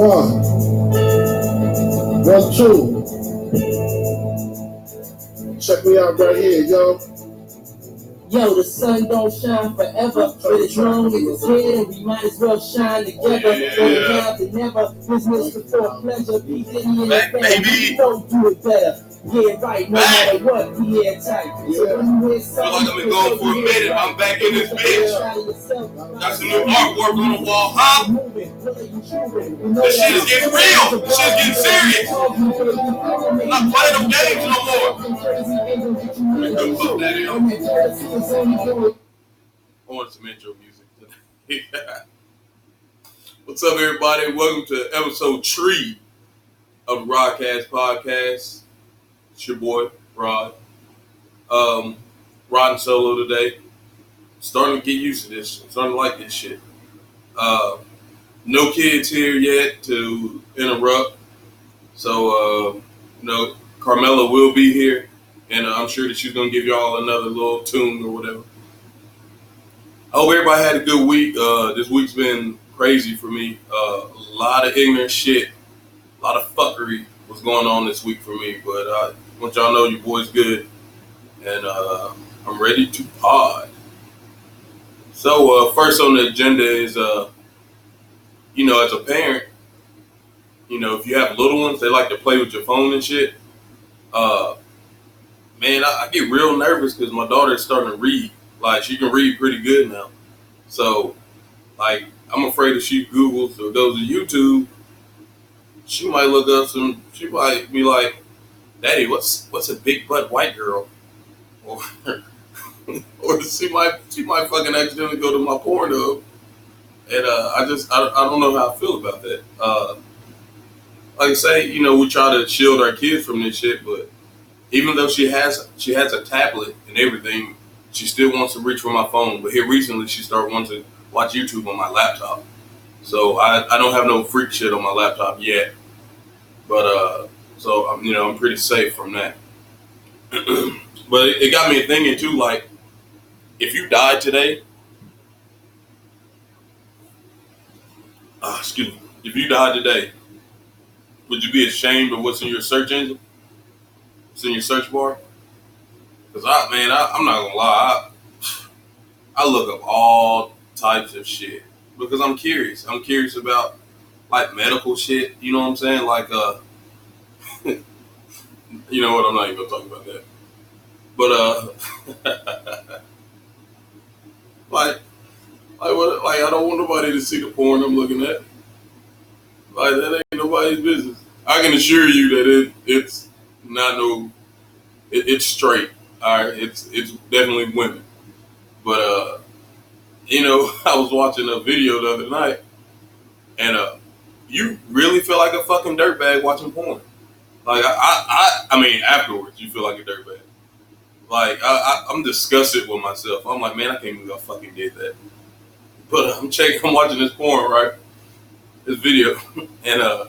One, two. Check me out right here, yo. Yo, the sun don't shine forever, but as long as it's here, we might as well shine together. Better now than never, business before pleasure. Be Diddy and baby, don't do it better. Yeah, right, no matter what, we here tight. So when you hear something, I've been going for a minute. I'm back in this bitch. Got some new artwork on the wall, huh? This shit is getting real. This shit is getting serious. I'm not playing them games no more. I want some intro music today. What's up, everybody? Welcome to episode 3 of the Rodcast podcast. It's your boy, Rod. Riding solo today. Starting to get used to this. I'm starting to like this shit. No kids here yet to interrupt. So, Carmela will be here. And I'm sure that she's going to give y'all another little tune or whatever. I hope everybody had a good week. This week's been crazy for me. A lot of ignorant shit. A lot of fuckery was going on this week for me. But I want y'all to know your boy's good. And I'm ready to pod. So first on the agenda is, as a parent, if you have little ones, they like to play with your phone and shit. Man, I get real nervous because my daughter is starting to read. Like, she can read pretty good now. So, like, I'm afraid if she Googles or goes to YouTube, she might look up she might be like, Daddy, what's a big butt white girl? Or she might fucking accidentally go to my Pornhub. And I don't know how I feel about that. Like I say, we try to shield our kids from this shit, but even though she has a tablet and everything, she still wants to reach for my phone. But here recently, she started wanting to watch YouTube on my laptop. So I don't have no freak shit on my laptop yet. But so I'm pretty safe from that. But it got me thinking too. Like, if you died today, if you died today, would you be ashamed of what's in your search engine? What's in your search bar? Because I'm not gonna lie, I look up all types of shit because I'm curious. I'm curious about like medical shit. You know what I'm saying? Like you know what? I'm not even gonna talk about that. But like I don't want nobody to see the porn I'm looking at. Like, that ain't nobody's business. I can assure you that it's not it's straight. All right, it's definitely women. But I was watching a video the other night, and you really feel like a fucking dirtbag watching porn. Like I mean, afterwards you feel like a dirtbag. Like I'm disgusted with myself. I'm like, man, I can't believe I fucking did that. But I'm watching this porn, right? This video, and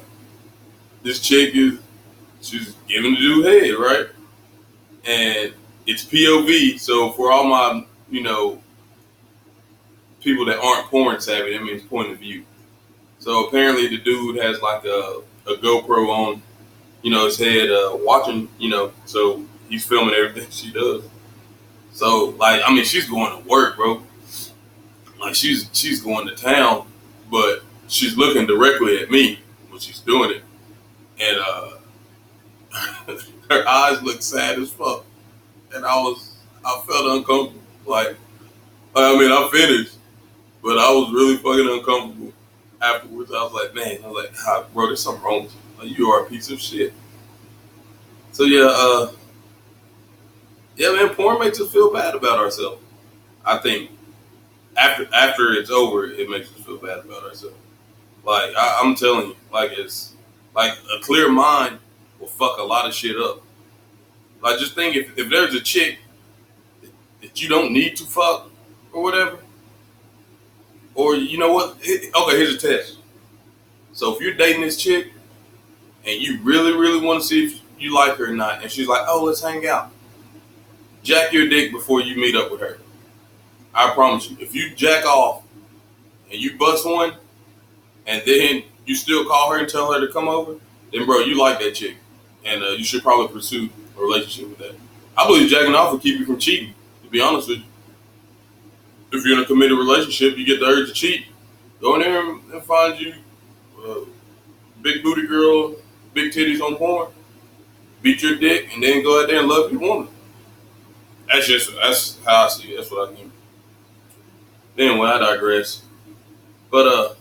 this chick she's giving the dude head, right? And it's POV, so for all my, people that aren't porn savvy, that means point of view. So apparently the dude has like a GoPro on, his head, watching, so he's filming everything she does. So, like, I mean, she's going to work, bro. Like, she's going to town, but she's looking directly at me when she's doing it. And her eyes look sad as fuck. And I felt uncomfortable. Like, I finished, but I was really fucking uncomfortable afterwards. I was like, man, bro, there's something wrong with you. Like, you are a piece of shit. So yeah, man, porn makes us feel bad about ourselves. I think after it's over, it makes us feel bad about ourselves. Like, I'm telling you, like, it's like a clear mind will fuck a lot of shit up. Like, just think if there's a chick that you don't need to fuck or whatever, or you know what? Okay, here's a test. So if you're dating this chick and you really, really want to see if you like her or not, and she's like, oh, let's hang out. Jack your dick before you meet up with her. I promise you, if you jack off and you bust one, and then you still call her and tell her to come over, then bro, you like that chick, and you should probably pursue a relationship with that. I believe jacking off will keep you from cheating. To be honest with you, if you're in a committed relationship, you get the urge to cheat. Go in there and find you a big booty girl, big titties on porn, beat your dick, and then go out there and love your woman. That's how I see it. That's what I think. Anyway, I digress. But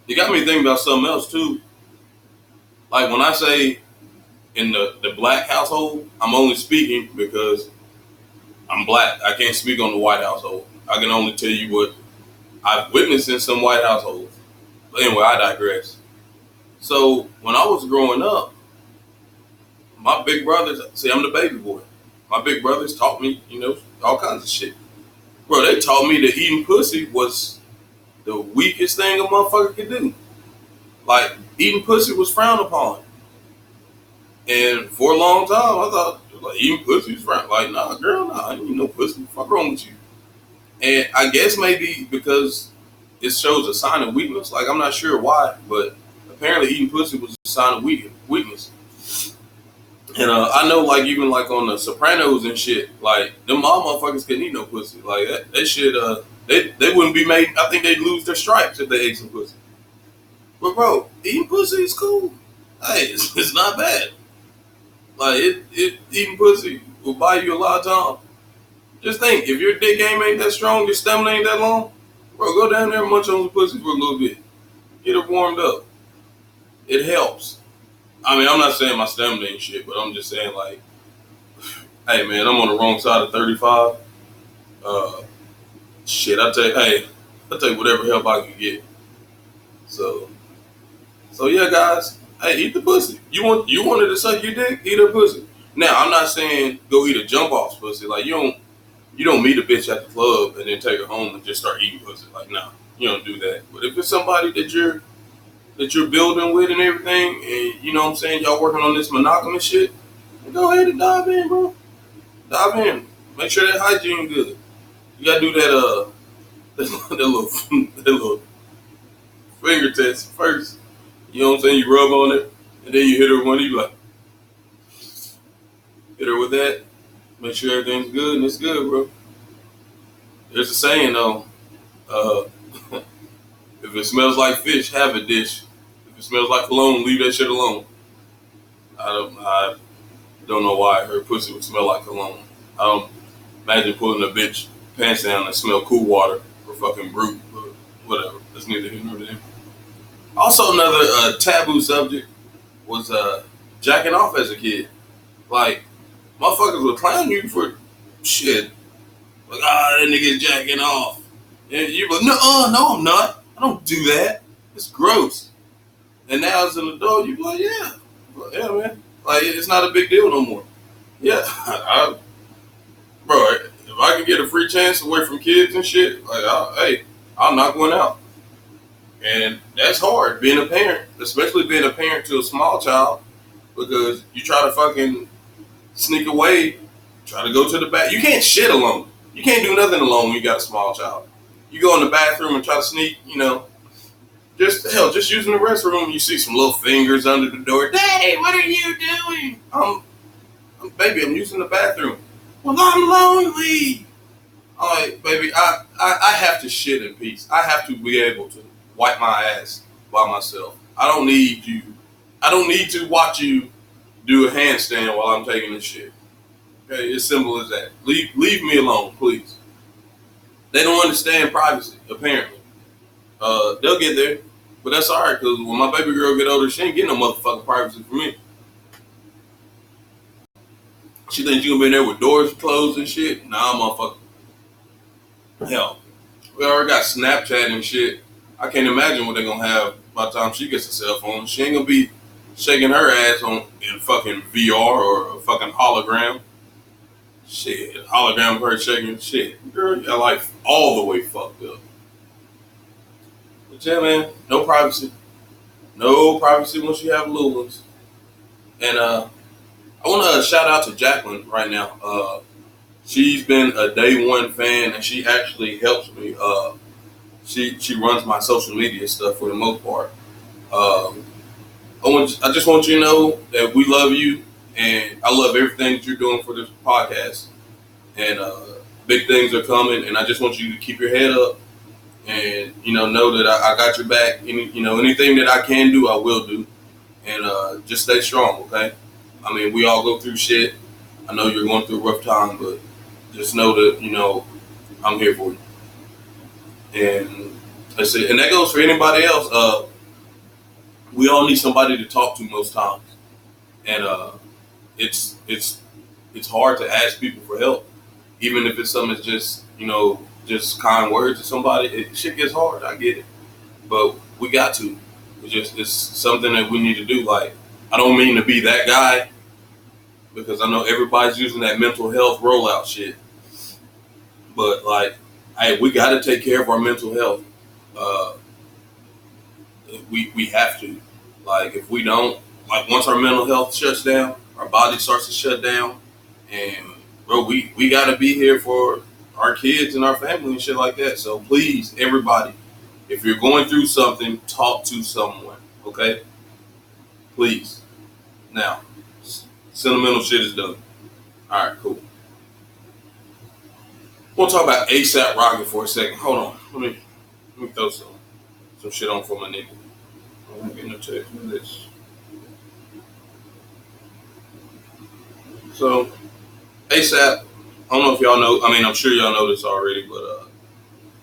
it got me thinking about something else too. Like when I say in the black household, I'm only speaking because I'm black. I can't speak on the white household. I can only tell you what I've witnessed in some white households. But anyway, I digress. So when I was growing up, my big brothers, see, I'm the baby boy. My big brothers taught me, all kinds of shit. Bro, they taught me that eating pussy was the weakest thing a motherfucker could do. Like, eating pussy was frowned upon. And for a long time, I thought, like, eating pussy was frowned. Like, nah, girl, nah, I ain't eat no pussy. Fuck wrong with you? And I guess maybe because it shows a sign of weakness. Like, I'm not sure why, but apparently eating pussy was a sign of weakness. And I know, like, even like on the Sopranos and shit, like, them mom motherfuckers couldn't eat no pussy. Like, that shit, they wouldn't be made, I think they'd lose their stripes if they ate some pussy. But bro, eating pussy is cool. Hey, it's not bad. Like, eating pussy will buy you a lot of time. Just think, if your dick game ain't that strong, your stamina ain't that long, bro, go down there and munch on some pussy for a little bit. Get it warmed up. It helps. I mean, I'm not saying my stamina ain't shit, but I'm just saying, like, hey, man, I'm on the wrong side of 35. Shit, I'll take whatever help I can get. So yeah, guys, hey, eat the pussy. You wanted to suck your dick? Eat her pussy. Now, I'm not saying go eat a jump off pussy. Like, you don't meet a bitch at the club and then take her home and just start eating pussy. Like, nah, you don't do that. But if it's somebody that you're building with and everything, and you know what I'm saying, y'all working on this monogamous shit, go ahead and dive in, bro. Dive in. Make sure that hygiene good. You gotta do that little finger test first. You know what I'm saying? You rub on it, and then you hit her one. You like hit her with that. Make sure everything's good, and it's good, bro. There's a saying though. If it smells like fish, have a dish. If it smells like cologne, leave that shit alone. I don't know why her pussy would smell like cologne. I don't imagine pulling a bitch pants down and smell cool water or fucking brute, but whatever. That's neither here nor there. Also, another taboo subject was jacking off as a kid. Like, motherfuckers would clown you for shit. Like, that nigga's jacking off. And you're like, no, I'm not. I don't do that. It's gross. And now as an adult, you be like, yeah, man. Like, it's not a big deal no more. Yeah, bro, if I can get a free chance away from kids and shit, like, I'll knock one out. And that's hard, being a parent, especially being a parent to a small child, because you try to fucking sneak away, try to go to the bath. You can't shit alone. You can't do nothing alone when you got a small child. You go in the bathroom and try to sneak, just using the restroom, you see some little fingers under the door. Daddy, what are you doing? Baby, I'm using the bathroom. Well, I'm lonely. I'm like, baby, I have to shit in peace. I have to be able to wipe my ass by myself. I don't need to watch you do a handstand while I'm taking this shit. Okay, as simple as that. Leave me alone, please. They don't understand privacy, apparently. They'll get there, but that's alright, because when my baby girl get older, she ain't getting no motherfucking privacy from me. She thinks you gonna be in there with doors closed and shit. Nah, motherfucker. Hell, we already got Snapchat and shit. I can't imagine what they're gonna have by the time she gets a cell phone. She ain't gonna be shaking her ass in fucking VR or a fucking hologram. Shit, hologram of her shaking shit. Girl, your life all the way fucked up. But yeah, man, no privacy. No privacy once you have little ones. And I want to shout out to Jacqueline right now. She's been a day one fan, and she actually helps me She runs my social media stuff for the most part. I just want you to know that we love you, and I love everything that you're doing for this podcast. And big things are coming, and I just want you to keep your head up, and know that I got your back. Anything that I can do, I will do, and just stay strong, okay? I mean, we all go through shit. I know you're going through a rough time, but just know that I'm here for you. And that's it. And that goes for anybody else. We all need somebody to talk to most times, and it's hard to ask people for help, even if it's something that's just kind words to somebody. Shit gets hard. I get it, but we got to. It's something that we need to do. Like, I don't mean to be that guy, because I know everybody's using that mental health rollout shit, but like, hey, we got to take care of our mental health. We have to. Like, if we don't, like, once our mental health shuts down, our body starts to shut down, and bro, we got to be here for our kids and our family and shit like that. So please, everybody, if you're going through something, talk to someone, okay? Please. Now, sentimental shit is done. All right, cool. We'll talk about ASAP Rocky for a second. Hold on. Let me throw some shit on for my nigga. I'm getting a text with this. So, ASAP, I don't know if y'all know. I mean, I'm sure y'all know this already, but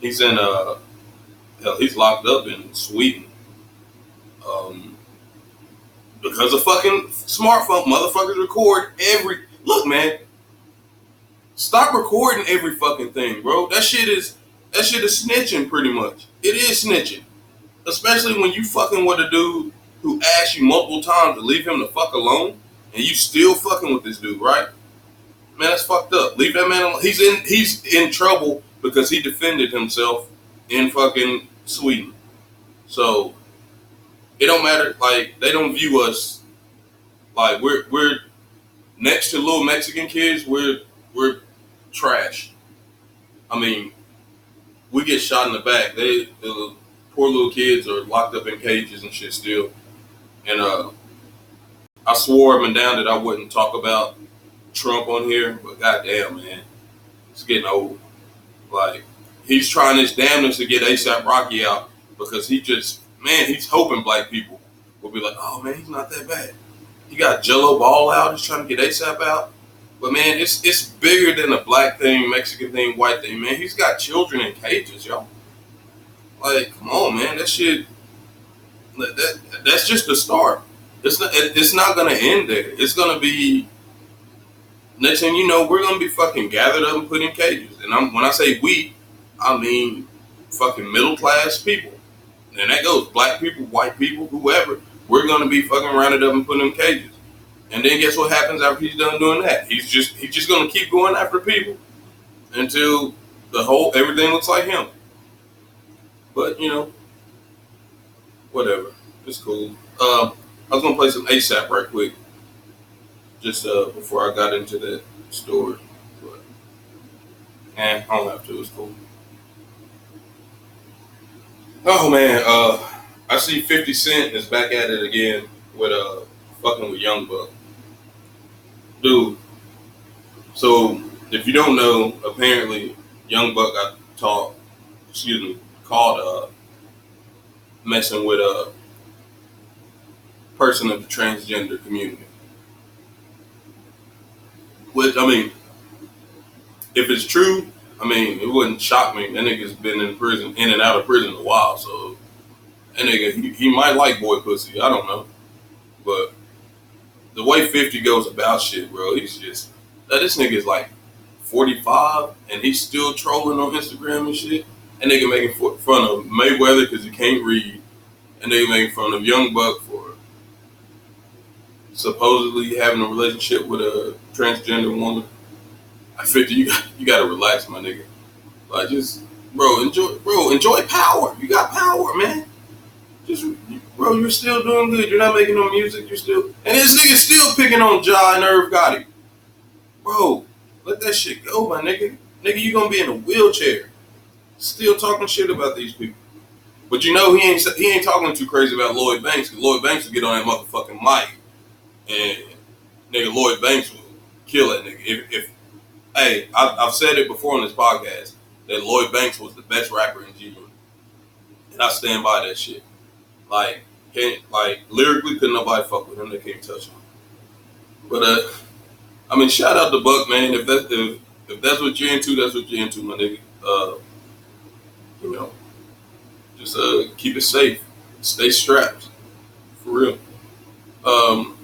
he's in he's locked up in Sweden. Because of fucking smartphone, motherfuckers record every. Look, man, stop recording every fucking thing, bro. That shit is snitching, pretty much. It is snitching. Especially when you fucking with a dude who asked you multiple times to leave him the fuck alone, and you still fucking with this dude, right? Man, that's fucked up. Leave that man alone. He's in trouble because he defended himself in fucking Sweden. So it don't matter. Like, they don't view us like we're next to little Mexican kids. We're trash. I mean, we get shot in the back. The poor little kids are locked up in cages and shit still. And I swore up and down that I wouldn't talk about Trump on here, but goddamn, man, it's getting old. Like, he's trying his damnedest to get ASAP Rocky out because he's hoping black people will be like, oh man, he's not that bad. He got Jello Ball out. He's trying to get ASAP out. But man, it's bigger than a black thing, Mexican thing, white thing, man. He's got children in cages, y'all. Like, come on, man. That shit, that's just the start. It's not gonna end there. It's gonna be, next thing you know, we're gonna be fucking gathered up and put in cages. And when I say we, I mean fucking middle class people. And that goes black people, white people, whoever. We're gonna be fucking rounded up and put in cages. And then guess what happens after he's done doing that? He's just gonna keep going after people until everything looks like him. But whatever. It's cool. I was gonna play some ASAP right quick, just before I got into that story. But I don't have to. It's cool. Oh man, I see 50 Cent is back at it again with fucking with Young Buck. Dude, so if you don't know, apparently Young Buck got caught messing with a person of the transgender community. Which, I mean, if it's true, I mean, it wouldn't shock me. That nigga's been in and out of prison a while, so that nigga, he might like boy pussy, I don't know. But the way 50 goes about shit, bro, he's just, this nigga is like 45 and he's still trolling on Instagram and shit. And nigga making fun of Mayweather because he can't read. And nigga making fun of Young Buck for supposedly having a relationship with a transgender woman. At 50, you gotta relax, my nigga. Like, just, enjoy power. You got power, man. Bro, you're still doing good. You're not making no music. And this nigga still picking on Ja and Irv Gotti. Bro, let that shit go, my nigga. Nigga, you gonna be in a wheelchair. still talking shit about these people. But you know he ain't talking too crazy about Lloyd Banks, because Lloyd Banks will get on that motherfucking mic and nigga Lloyd Banks will kill that nigga. If hey, I've said it before on this podcast that Lloyd Banks was the best rapper in G Unit, and I stand by that shit. Like lyrically, couldn't nobody fuck with him. They can't touch him. But I mean, shout out to Buck, man. If that's what you're into, that's what you're into, my nigga. You know, just keep it safe, stay strapped, for real.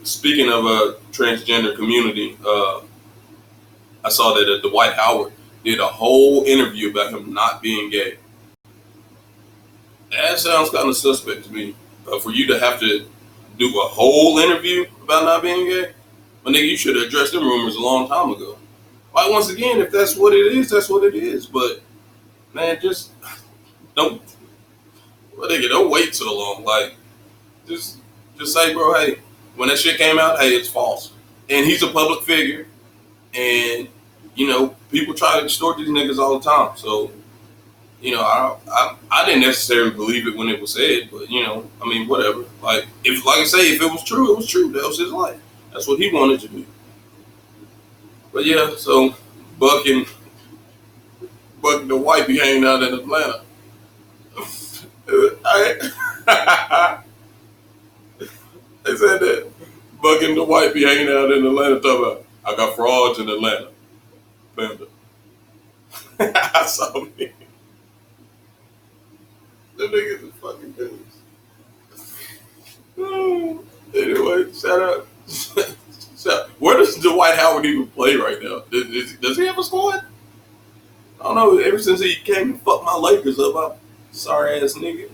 Speaking of transgender community, I saw that Dwight Howard did a whole interview about him not being gay. That sounds kind of suspect to me. For you to have to do a whole interview about not being gay, my nigga, you should have addressed them rumors a long time ago. Like, once again, if that's what it is, that's what it is. But man, just don't wait so long. Like, just say, bro, hey, when that shit came out, hey, it's false. And he's a public figure, and you know, people try to distort these niggas all the time. So, you know, I didn't necessarily believe it when it was said, but you know, I mean, whatever. Like I say, if it was true, it was true. That was his life. That's what he wanted to do. But yeah, so Buck and the White be hanging out in Atlanta. They said that Buck and the White be hanging out in Atlanta talking about, I got frauds in Atlanta. Panda. I saw me. The niggas is fucking dudes. Anyway, shout out. Where does Dwight Howard even play right now? Does he have a squad? I don't know. Ever since he came and fucked my Lakers up, I'm sorry ass nigga.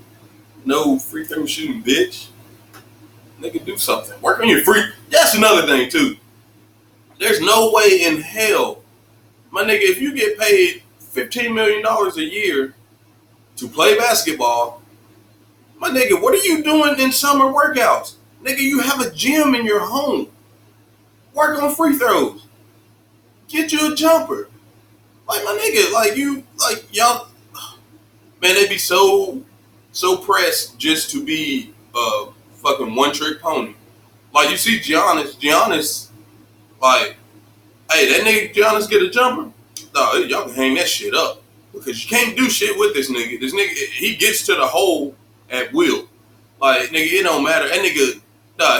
No free throw shooting bitch. Nigga, do something. Work on your free. That's another thing too. There's no way in hell, my nigga, if you get paid $15 million a year to play basketball, my nigga, what are you doing in summer workouts? Nigga, you have a gym in your home. Work on free throws. Get you a jumper. Like, my nigga, like y'all, man, they be so pressed just to be a fucking one-trick pony. Like, you see Giannis, like, hey, that nigga Giannis get a jumper? No, y'all can hang that shit up. Because you can't do shit with this nigga. This nigga, he gets to the hole at will. Like, nigga, it don't matter. That nigga,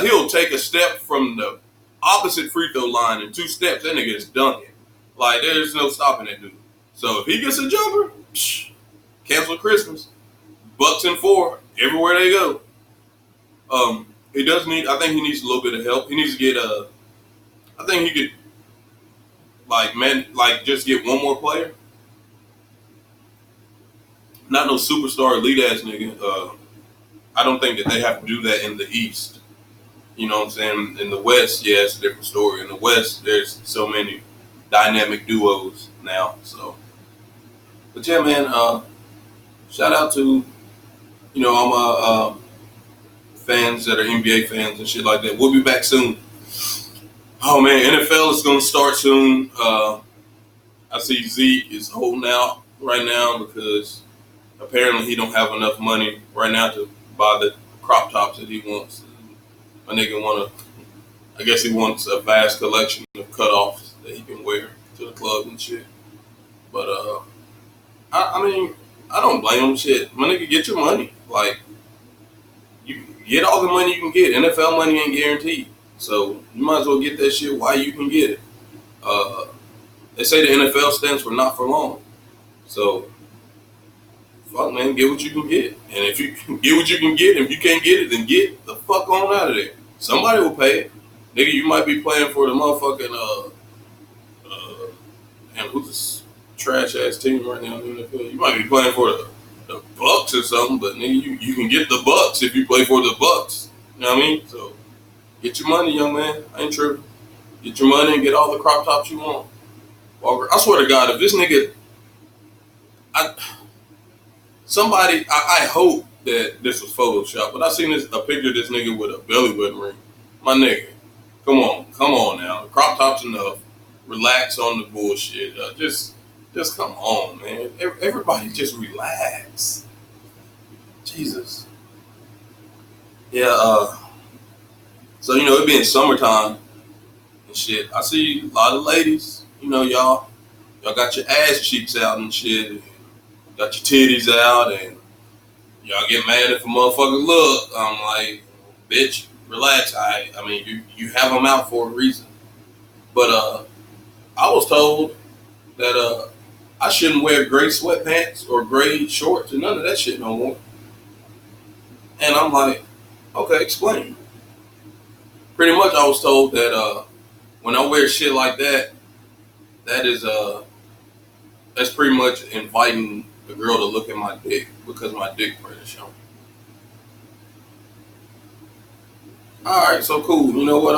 he'll take a step from the opposite free throw line and 2 steps, that nigga is dunking. Like, there's no stopping that dude. So if he gets a jumper, cancel Christmas. Bucks and 4, everywhere they go. He does need, I think he needs a little bit of help. He needs to get I think he could, just get one more player. Not no superstar elite ass nigga. I don't think that they have to do that in the East. You know what I'm saying? In the West, yeah, it's a different story. In the West, there's so many dynamic duos now. So, but yeah, man, shout out to, you know, all my fans that are NBA fans and shit like that. We'll be back soon. Oh man, NFL is gonna start soon. I see Zeke is holding out right now because apparently he don't have enough money right now to buy the crop tops that he wants. My nigga I guess he wants a vast collection of cutoffs that he can wear to the club and shit. But I mean, I don't blame him. Shit, my nigga, get your money. Like, you get all the money you can get. NFL money ain't guaranteed, so you might as well get that shit while you can get it. They say the NFL stands for not for long, so fuck, man, get what you can get. And if you can get what you can get, if you can't get it, then get the fuck on out of there. Somebody will pay it. Nigga, you might be playing for the motherfucking, and who's this trash ass team right now in the NFL? You might be playing for the Bucks or something, but nigga, you can get the Bucks if you play for the Bucks. You know what I mean? So, get your money, young man. I ain't tripping. Get your money and get all the crop tops you want. Walker, I swear to God, if this nigga, I hope that this was Photoshop, but I seen a picture of this nigga with a belly button ring. My nigga, come on now. Crop top's enough. Relax on the bullshit. Just Just come on, man. Everybody just relax. Jesus. Yeah, so, it being summertime and shit, I see a lot of ladies, y'all got your ass cheeks out and shit, got your titties out, and y'all get mad if a motherfucker look. I'm like, bitch, relax. I mean, you have them out for a reason. But I was told that I shouldn't wear gray sweatpants or gray shorts and none of that shit no more. And I'm like, okay, explain. Pretty much I was told that when I wear shit like that, that's pretty much inviting the girl to look at my dick because my dick print is shown. Alright, so cool. You know what?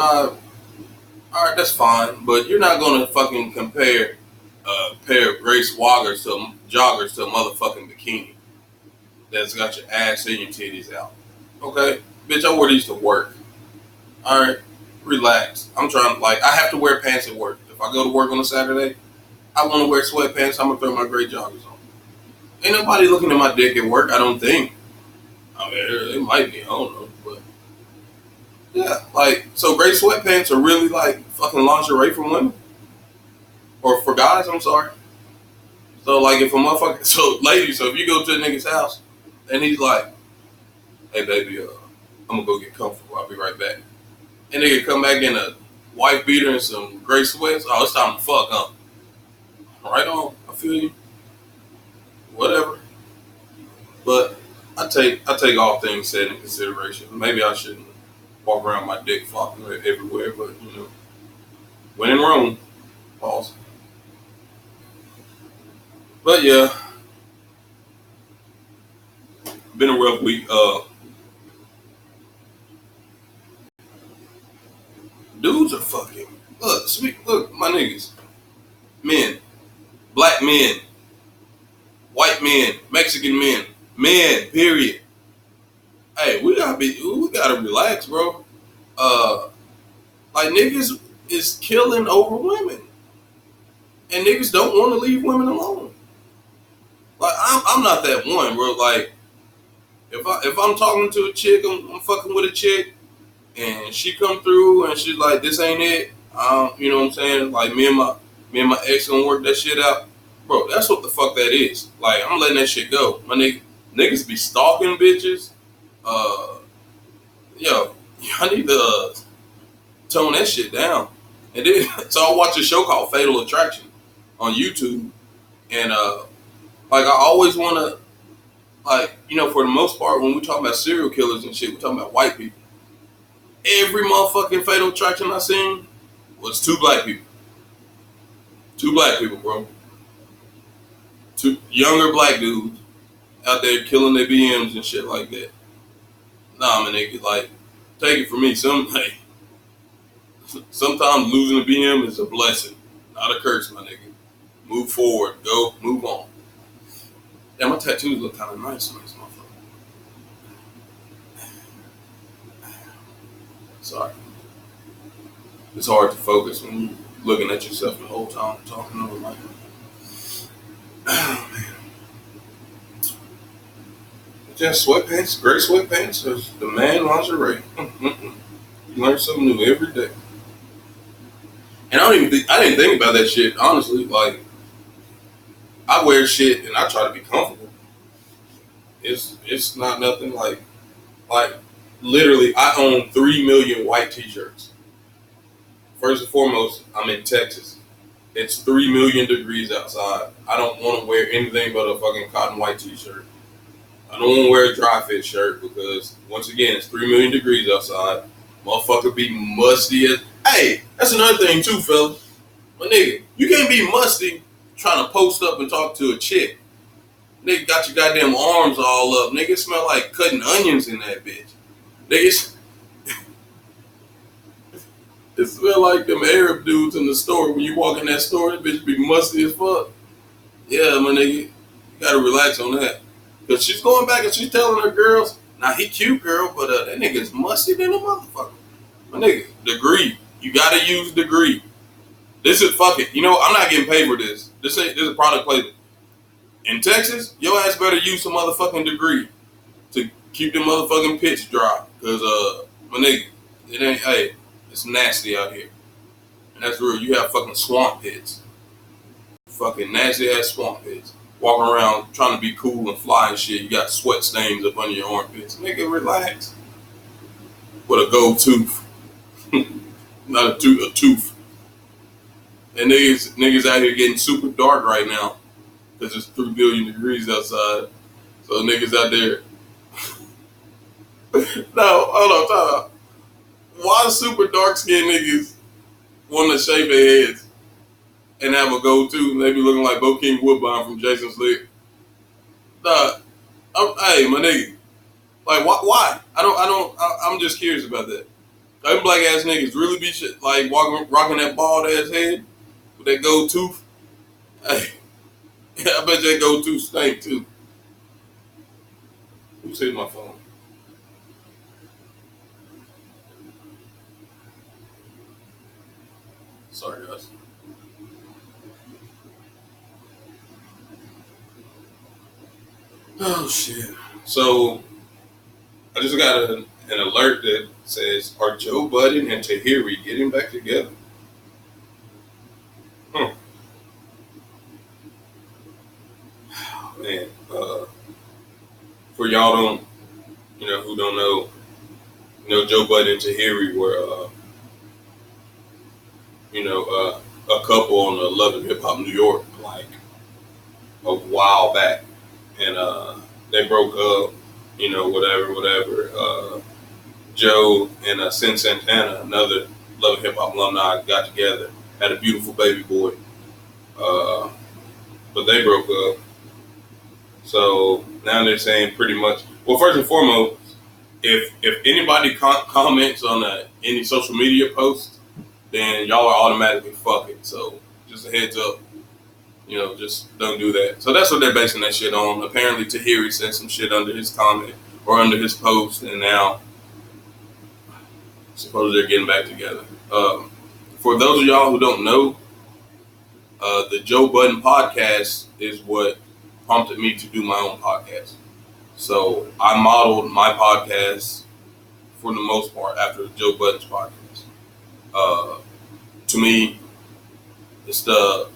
Alright, that's fine. But you're not gonna fucking compare a pair of gray joggers to a motherfucking bikini that's got your ass and your titties out. Okay? Bitch, I wore these to work. Alright? Relax. I'm trying, I have to wear pants at work. If I go to work on a Saturday, I want to wear sweatpants, I'm going to throw my gray joggers on. Ain't nobody looking at my dick at work, I don't think. I mean, it might be, I don't know. But, yeah, so gray sweatpants are really, fucking lingerie for women? Or for guys, I'm sorry. So, if a motherfucker, ladies, if you go to a nigga's house, and he's like, hey, baby, I'm going to go get comfortable, I'll be right back. And nigga come back in a white beater and some gray sweats. Oh, it's time to fuck, huh? Right on. I feel you. Whatever. But I take all things said in consideration. Maybe I shouldn't walk around my dick flopping everywhere, but when in Rome, pause. But yeah, been a rough week. Dudes are fucking. Look, my niggas. Men. Black men. White men. Mexican men. Men, period. Hey, we gotta relax, bro. Niggas is killing over women. And niggas don't want to leave women alone. I'm not that one, bro. If I'm talking to a chick, I'm fucking with a chick, and she come through and she's like, this ain't it. You know what I'm saying? Me and my ex gonna work that shit out. Bro, that's what the fuck that is. I'm letting that shit go. My niggas be stalking bitches. Yo, I need to tone that shit down. And then, so I watch a show called Fatal Attraction on YouTube. And I always wanna, for the most part, when we talk about serial killers and shit, we talking about white people. Every motherfucking Fatal Attraction I seen was two black people. Two black people, bro. Two younger black dudes out there killing their BMs and shit like that. Nah, man, nigga, take it from me. Sometimes losing a BM is a blessing, not a curse, my nigga. Move forward, go, move on. Yeah, my tattoos look kind of nice on this motherfucker. Sorry. It's hard to focus when you're looking at yourself the whole time, talking over like, oh man. Just sweatpants, gray sweatpants, or the man lingerie. You learn something new every day. And I didn't think about that shit, honestly. I wear shit and I try to be comfortable. It's not nothing literally, I own 3 million white t-shirts. First and foremost, I'm in Texas. It's 3 million degrees outside. I don't want to wear anything but a fucking cotton white t-shirt. I don't want to wear a dry fit shirt because, once again, it's 3 million degrees outside. Motherfucker be musty as... Hey, that's another thing too, fella. My nigga, you can't be musty trying to post up and talk to a chick. Nigga got your goddamn arms all up. Nigga smell like cutting onions in that bitch. Nigga, it smell like them Arab dudes in the store. When you walk in that store, that bitch be musty as fuck. Yeah, my nigga, you gotta relax on that. Cause she's going back and she's telling her girls, nah, he cute, girl, but that nigga's musty than a motherfucker. My nigga, degree. You gotta use degree. This is fuck it. You know, I'm not getting paid for this. This is a product placement. In Texas, your ass better use some motherfucking degree to keep them motherfucking pits dry. Cause my nigga, it ain't. Hey, it's nasty out here, and that's real. You have fucking swamp pits, fucking nasty ass swamp pits. Walking around trying to be cool and fly and shit. You got sweat stains up under your armpits. Nigga, relax. With a gold tooth, not a tooth. And niggas out here getting super dark right now because it's 3 billion degrees outside. So niggas out there. No, hold on, time out. Why super dark skinned niggas want to shave their heads and have a gold tooth and they be looking like Bokeem Woodbine from Jason Slick? Nah, hey, my nigga. Like, why? I'm just curious about that. Them black ass niggas really be shit, like rocking that bald ass head with that gold tooth. Hey, I bet that gold tooth stink too. Who's hitting my phone? Sorry, guys. Oh shit. So I just got an alert that says, "Are Joe Budden and Tahiri getting back together?" Man, for y'all who don't know, Joe Budden and Tahiri were, a couple on the Love and Hip Hop New York, like a while back, and they broke up, whatever. Joe and Sin Santana, another Love and Hip Hop alumni, got together, had a beautiful baby boy, but they broke up. So now they're saying pretty much, well, first and foremost, if anybody comments on any social media post, then y'all are automatically fucking. So just a heads up, just don't do that. So that's what they're basing that shit on. Apparently Tahiri said some shit under his comment or under his post, and now suppose they're getting back together. For those of y'all who don't know, the Joe Budden podcast is what prompted me to do my own podcast. So I modeled my podcast for the most part after Joe Budden's podcast. To me, it's the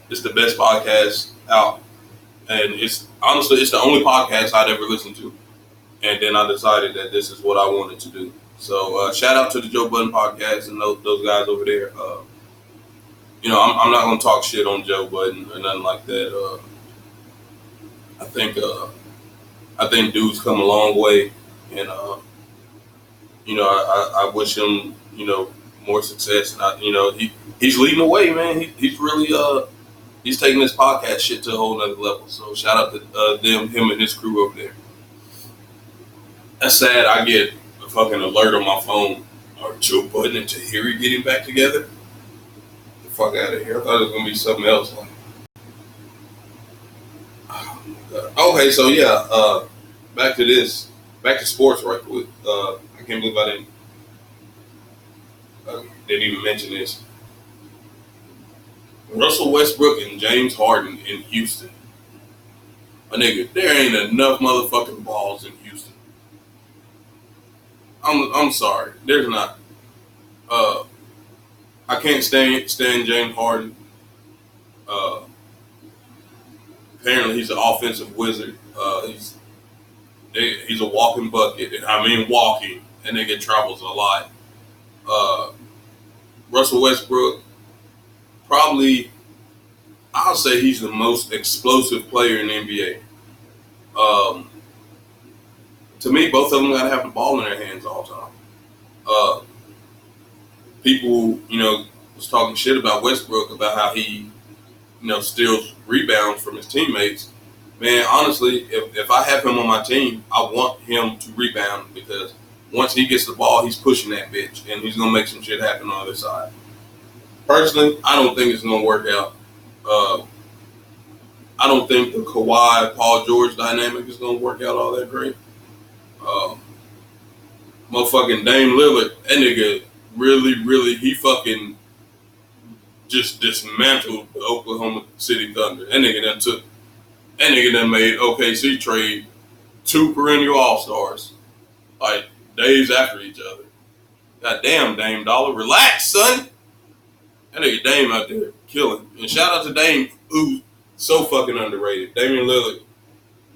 best podcast out, and it's the only podcast I'd ever listened to. And then I decided that this is what I wanted to do. So shout out to the Joe Budden podcast and those guys over there. I'm not gonna talk shit on Joe Budden or nothing like that. I think dude's come a long way, and I wish him more success. And he's leading the way, man. He's really he's taking this podcast shit to a whole nother level. So shout out to him and his crew over there. That's sad. I get a fucking alert on my phone. Are Joe Budden and Tahiri getting back together? Get the fuck out of here. I thought it was gonna be something else. Okay, so yeah, back to sports right quick. I can't believe I didn't even mention this. Russell Westbrook and James Harden in Houston. My nigga, there ain't enough motherfucking balls in Houston. I'm sorry, there's not. I can't stand James Harden. Apparently he's an offensive wizard. He's a walking bucket, and I mean walking. And nigga travels a lot. Russell Westbrook, probably, I'll say he's the most explosive player in the NBA. To me, both of them gotta have the ball in their hands all the time. People, was talking shit about Westbrook, about how he, steals rebounds from his teammates. Man, honestly, if I have him on my team, I want him to rebound, because once he gets the ball, he's pushing that bitch, and he's gonna make some shit happen on the other side. Personally, I don't think it's gonna work out. I don't think the Kawhi Paul George dynamic is gonna work out all that great. Motherfucking Dame Lillard, that nigga really, he fucking just dismantled the Oklahoma City Thunder. That nigga done made OKC trade 2 perennial All-Stars, like days after each other. God damn, Dame Dollar, relax, son. That nigga Dame out there killing. And shout out to Dame, who's so fucking underrated. Damian Lillard,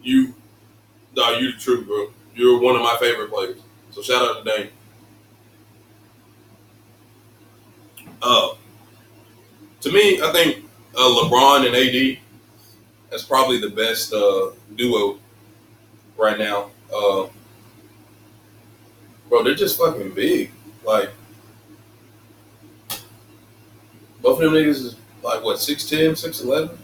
you the truth, bro. You're one of my favorite players. So shout out to Dame. To me, I think LeBron and AD, that's probably the best duo right now. Bro, they're just fucking big. Like, both of them niggas is like, what, 6'10", 6'11"?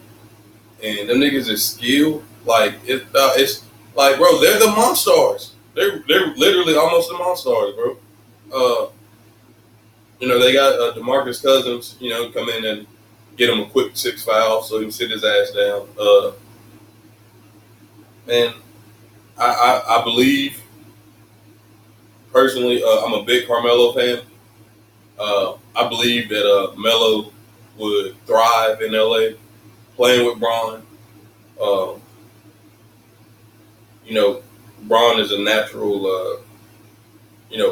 And them niggas is skilled. Like, it's like, bro, they're the Monstars. They're literally almost the Monstars, bro. They got DeMarcus Cousins, come in and get him a quick 6 fouls so he can sit his ass down. Man, I believe, personally, I'm a big Carmelo fan. I believe that Melo would thrive in LA playing with Bron. Bron is a natural,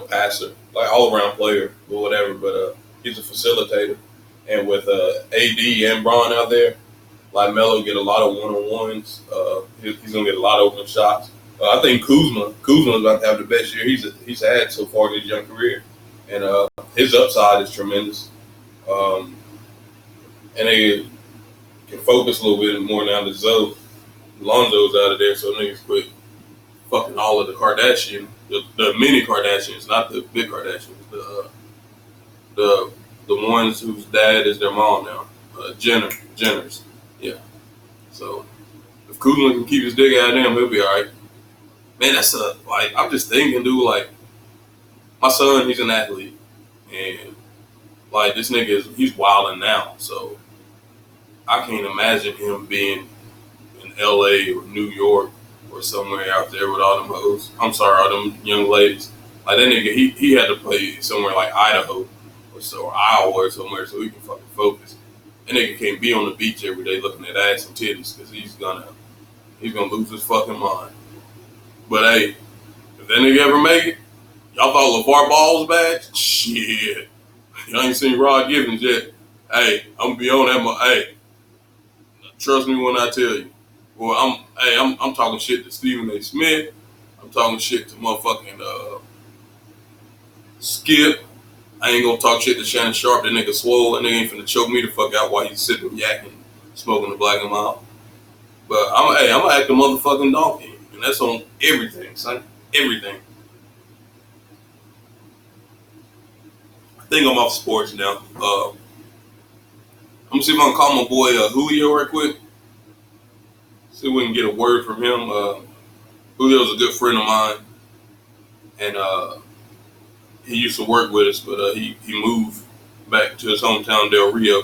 passer, like all-around player or whatever, but he's a facilitator. And with AD and Bron out there, like Melo get a lot of one-on-ones. He's going to get a lot of open shots. I think Kuzma's about to have the best year he's had so far in his young career. And his upside is tremendous. And they can focus a little bit more now that Lonzo's out of there, so niggas quit fucking all of the Kardashians, the mini Kardashians, not the big Kardashians, the ones whose dad is their mom now, Jenners. Yeah. So if Kuzma can keep his dick out of them, he'll be all right. Man, I'm just thinking, dude, like, my son, he's an athlete, and like this nigga he's wilding now, so I can't imagine him being in LA or New York or somewhere out there with all them hoes. I'm sorry, all them young ladies. Like that nigga, he had to play somewhere like Idaho or Iowa or somewhere so he can fucking focus. That nigga can't be on the beach every day looking at ass and titties because he's gonna lose his fucking mind. But hey, if that nigga ever make it, y'all thought LeVar Ball was bad? Shit. Y'all ain't seen Rod Givens yet. Hey, I'm gonna be on that. Hey, trust me when I tell you. Well, I'm talking shit to Stephen A. Smith. I'm talking shit to motherfucking Skip. I ain't gonna talk shit to Shannon Sharp. That nigga swole. That nigga ain't finna choke me the fuck out while he's sipping yakking, smoking the black and mild. But I'm gonna act a motherfucking donkey. And that's on everything, son. Everything. I think I'm off sports now. I'm gonna see if I can call my boy Julio right quick. See if we can get a word from him. Julio's a good friend of mine. And he used to work with us, but he moved back to his hometown, Del Rio,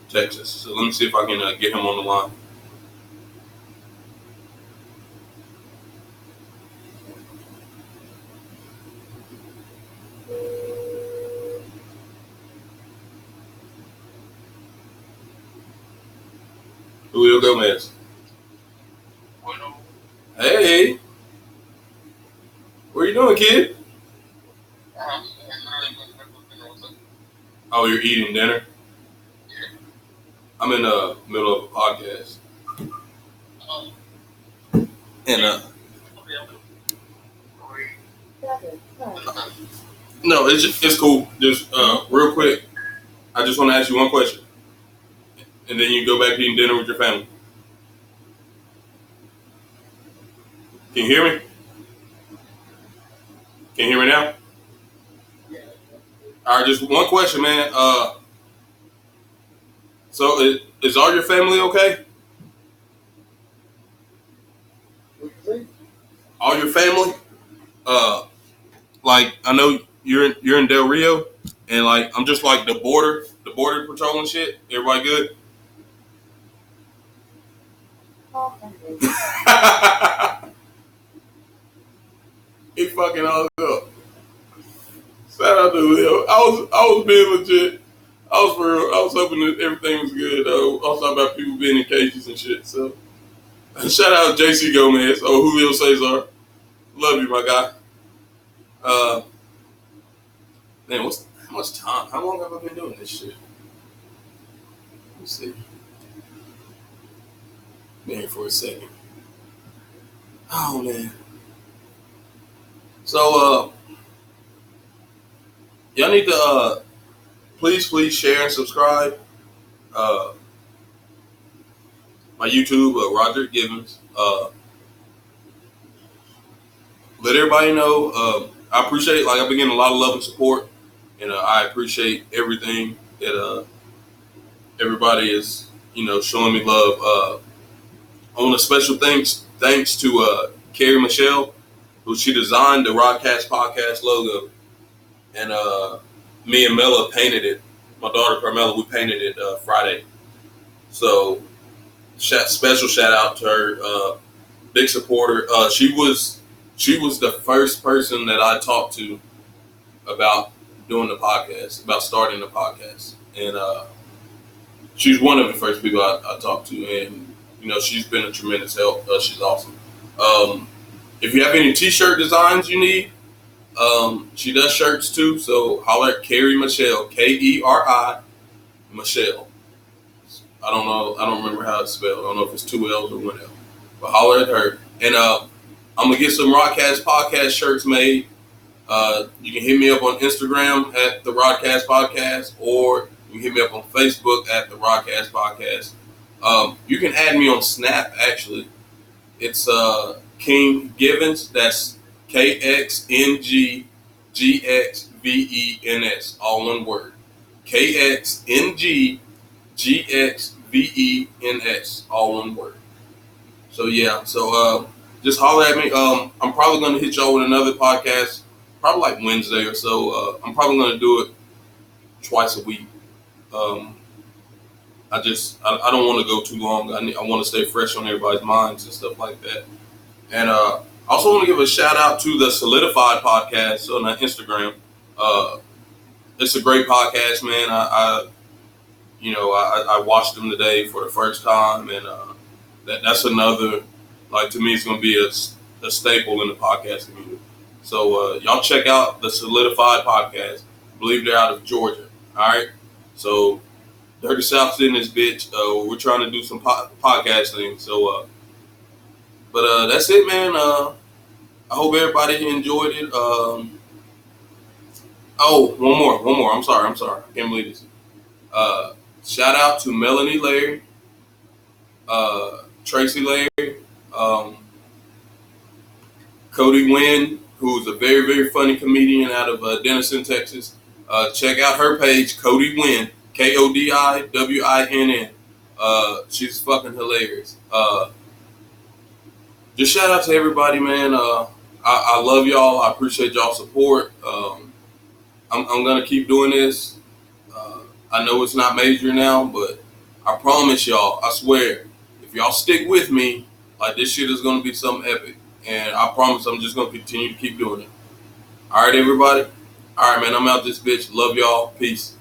Texas. So let me see if I can get him on the line. Julio Gomez. Bueno. Hey. What are you doing, kid? Oh, you're eating dinner? Yeah. I'm in the middle of a podcast. And no, it's cool. Just real quick, I just want to ask you one question. And then you go back to eating dinner with your family. Can you hear me? Can you hear me now? All right, just one question, man. So is all your family okay? All your family? Like I know you're in Del Rio, and like I'm just like the border patrol and shit. Everybody good? He fucking hung up. Shout out to Leo. I was being legit. I was hoping that everything was good. I was talking about people being in cages and shit. So shout out JC Gomez. Julio Cesar. Love you, my guy. Man, how much time? How long have I been doing this shit? Let me see. Been here for a second. Oh man. So y'all need to please share and subscribe. My YouTube, Roger Givens. Let everybody know. I appreciate, like, I've been getting a lot of love and support, and I appreciate everything that everybody is, showing me love. I want a special thanks to Carrie Michelle, who she designed the Rodcast podcast logo, and me and Mella painted it. My daughter Carmela, we painted it Friday. So special shout out to her, big supporter. She was the first person that I talked to about doing the podcast, about starting the podcast, and she's one of the first people I talked to, and she's been a tremendous help. She's awesome. If you have any t-shirt designs you need, she does shirts too, so holler at Carrie Michelle, Keri Michelle. I don't know, I don't remember how it's spelled. I don't know if it's 2 L's or 1 L, but holler at her. And I'm gonna get some Rodcast podcast shirts made. You can hit me up on Instagram at the Rodcast Podcast, or you can hit me up on Facebook at the Rodcast Podcast. You can add me on Snap, actually. It's King Givens. That's KXNGGXVENS, all one word. KXNGGXVENS, all one word. So yeah, just holler at me. I'm probably gonna hit y'all with another podcast, probably like Wednesday or so. I'm probably gonna do it twice a week. I don't want to go too long. I want to stay fresh on everybody's minds and stuff like that. And I also want to give a shout out to the Solidified podcast on Instagram. It's a great podcast, man. I watched them today for the first time, and that's another, like, to me, it's going to be a staple in the podcast community. So y'all check out the Solidified podcast. I believe they're out of Georgia. All right, so Dirty South's in this bitch. We're trying to do some podcasting. So, but that's it, man. I hope everybody enjoyed it. One more. I'm sorry. I can't believe this. Shout out to Melanie Larry, Tracy Larry, Cody Wynn, who's a very, very funny comedian out of Denison, Texas. Check out her page, Cody Wynn, KODIWINN. She's fucking hilarious. Just shout out to everybody, man. I love y'all. I appreciate y'all's support. I'm gonna keep doing this. I know it's not major now, but I promise y'all, I swear, if y'all stick with me, like, this shit is gonna be something epic. And I promise I'm just gonna continue to keep doing it. All right, everybody. All right, man. I'm out this bitch. Love y'all. Peace.